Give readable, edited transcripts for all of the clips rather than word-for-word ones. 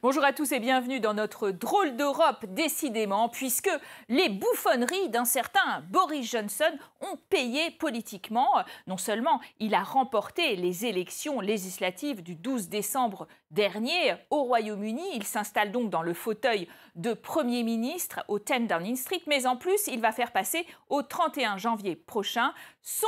Bonjour à tous et bienvenue dans notre drôle d'Europe, décidément, puisque les bouffonneries d'un certain Boris Johnson ont payé politiquement. Non seulement il a remporté les élections législatives du 12 décembre dernier au Royaume-Uni, il s'installe donc dans le fauteuil de Premier ministre au 10 Downing Street, mais en plus, il va faire passer au 31 janvier prochain son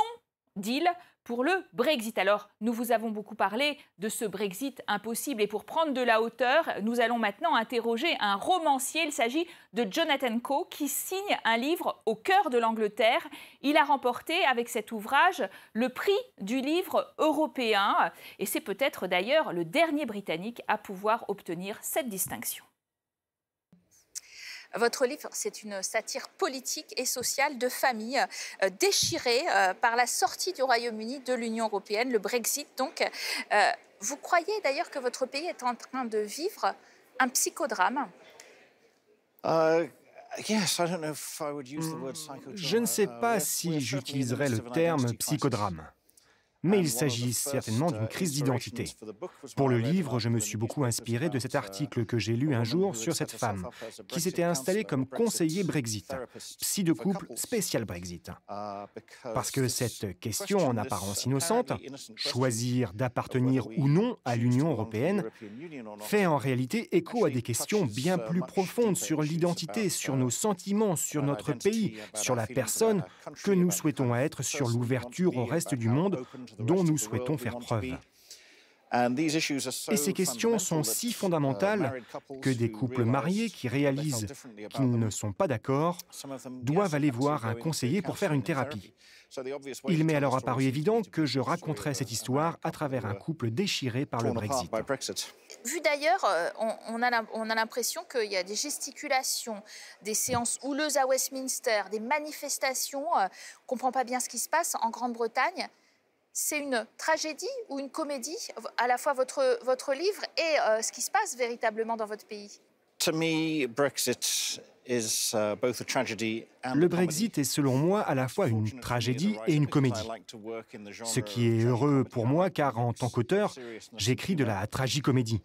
deal pour le Brexit. Alors, nous vous avons beaucoup parlé de ce Brexit impossible et pour prendre de la hauteur, nous allons maintenant interroger un romancier. Il s'agit de Jonathan Coe qui signe un livre au cœur de l'Angleterre. Il a remporté avec cet ouvrage le prix du livre européen et c'est peut-être d'ailleurs le dernier Britannique à pouvoir obtenir cette distinction. Votre livre, c'est une satire politique et sociale de famille déchirée par la sortie du Royaume-Uni de l'Union européenne, le Brexit. Donc, vous croyez d'ailleurs que votre pays est en train de vivre un psychodrame? Je ne sais pas si j'utiliserais le terme psychodrame. Mais il s'agit certainement d'une crise d'identité. Pour le livre, je me suis beaucoup inspiré de cet article que j'ai lu un jour sur cette femme qui s'était installée comme conseiller Brexit, psy de couple spécial Brexit. Parce que cette question en apparence innocente, choisir d'appartenir ou non à l'Union européenne, fait en réalité écho à des questions bien plus profondes sur l'identité, sur nos sentiments, sur notre pays, sur la personne que nous souhaitons être, sur l'ouverture au reste du monde dont nous souhaitons faire preuve. Et ces questions sont si fondamentales que des couples mariés qui réalisent qu'ils ne sont pas d'accord doivent aller voir un conseiller pour faire une thérapie. Il m'est alors apparu évident que je raconterais cette histoire à travers un couple déchiré par le Brexit. Vu d'ailleurs, on a l'impression qu'il y a des gesticulations, des séances houleuses à Westminster, des manifestations, on ne comprend pas bien ce qui se passe en Grande-Bretagne. C'est une tragédie ou une comédie, à la fois votre livre et ce qui se passe véritablement dans votre pays? Le Brexit est selon moi à la fois une tragédie et une comédie. Ce qui est heureux pour moi car en tant qu'auteur, j'écris de la tragicomédie.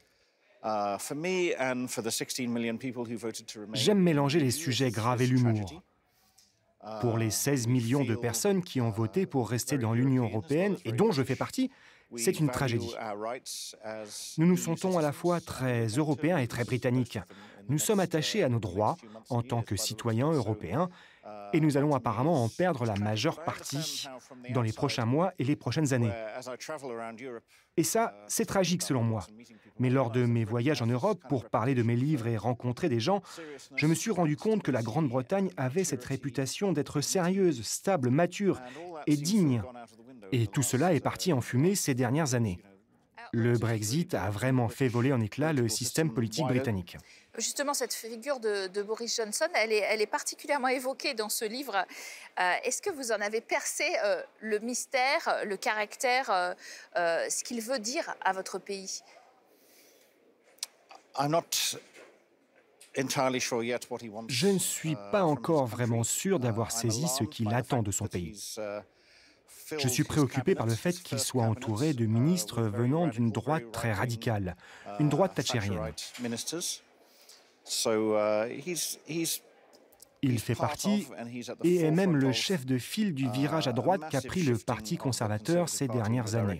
J'aime mélanger les sujets graves et l'humour. Pour les 16 millions de personnes qui ont voté pour rester dans l'Union européenne et dont je fais partie, c'est une tragédie. Nous nous sentons à la fois très européens et très britanniques. Nous sommes attachés à nos droits en tant que citoyens européens et nous allons apparemment en perdre la majeure partie dans les prochains mois et les prochaines années. Et ça, c'est tragique selon moi. Mais lors de mes voyages en Europe pour parler de mes livres et rencontrer des gens, je me suis rendu compte que la Grande-Bretagne avait cette réputation d'être sérieuse, stable, mature et digne. Et tout cela est parti en fumée ces dernières années. Le Brexit a vraiment fait voler en éclats le système politique britannique. Justement, cette figure de Boris Johnson, elle est particulièrement évoquée dans ce livre. Est-ce que vous en avez percé le mystère, le caractère, ce qu'il veut dire à votre pays? Je ne suis pas encore vraiment sûr d'avoir saisi ce qu'il attend de son pays. Je suis préoccupé par le fait qu'il soit entouré de ministres venant d'une droite très radicale, une droite thatchérienne. Il fait partie et est même le chef de file du virage à droite qu'a pris le Parti conservateur ces dernières années.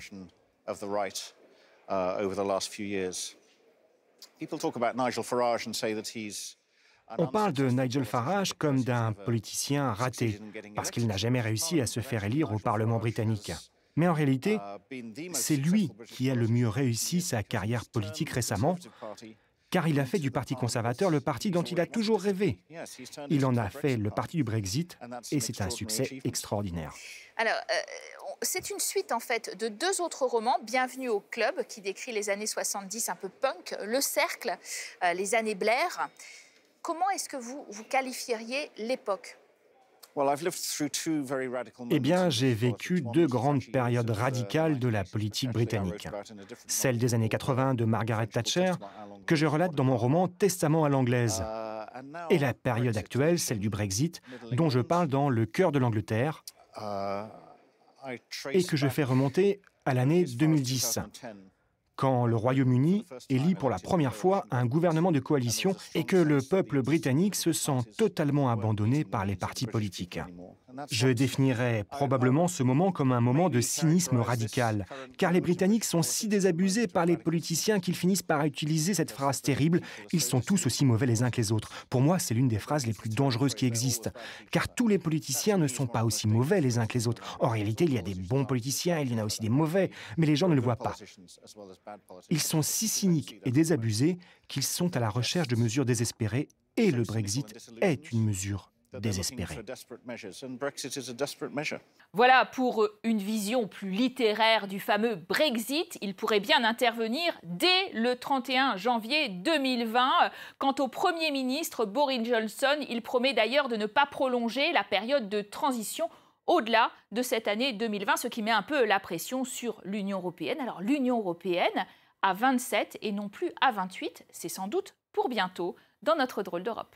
On parle de Nigel Farage comme d'un politicien raté, parce qu'il n'a jamais réussi à se faire élire au Parlement britannique. Mais en réalité, c'est lui qui a le mieux réussi sa carrière politique récemment, car il a fait du Parti conservateur le parti dont il a toujours rêvé. Il en a fait le parti du Brexit, et c'est un succès extraordinaire. Alors, c'est une suite en fait de deux autres romans, Bienvenue au club, qui décrit les années 70 un peu punk, Le Cercle, les années Blair. Comment est-ce que vous qualifieriez l'époque? Eh bien, j'ai vécu deux grandes périodes radicales de la politique britannique. Celle des années 80 de Margaret Thatcher, que je relate dans mon roman Testament à l'anglaise, et la période actuelle, celle du Brexit, dont je parle dans Le cœur de l'Angleterre, et que je fais remonter à l'année 2010. quand le Royaume-Uni élit pour la première fois un gouvernement de coalition et que le peuple britannique se sent totalement abandonné par les partis politiques. Je définirais probablement ce moment comme un moment de cynisme radical, car les Britanniques sont si désabusés par les politiciens qu'ils finissent par utiliser cette phrase terrible « Ils sont tous aussi mauvais les uns que les autres ». Pour moi, c'est l'une des phrases les plus dangereuses qui existent, car tous les politiciens ne sont pas aussi mauvais les uns que les autres. En réalité, il y a des bons politiciens, il y en a aussi des mauvais, mais les gens ne le voient pas. Ils sont si cyniques et désabusés qu'ils sont à la recherche de mesures désespérées, et le Brexit est une mesure désespérée. Voilà pour une vision plus littéraire du fameux Brexit. Il pourrait bien intervenir dès le 31 janvier 2020. Quant au Premier ministre Boris Johnson, il promet d'ailleurs de ne pas prolonger la période de transition au-delà de cette année 2020, ce qui met un peu la pression sur l'Union européenne. Alors l'Union européenne à 27 et non plus à 28, c'est sans doute pour bientôt dans notre drôle d'Europe.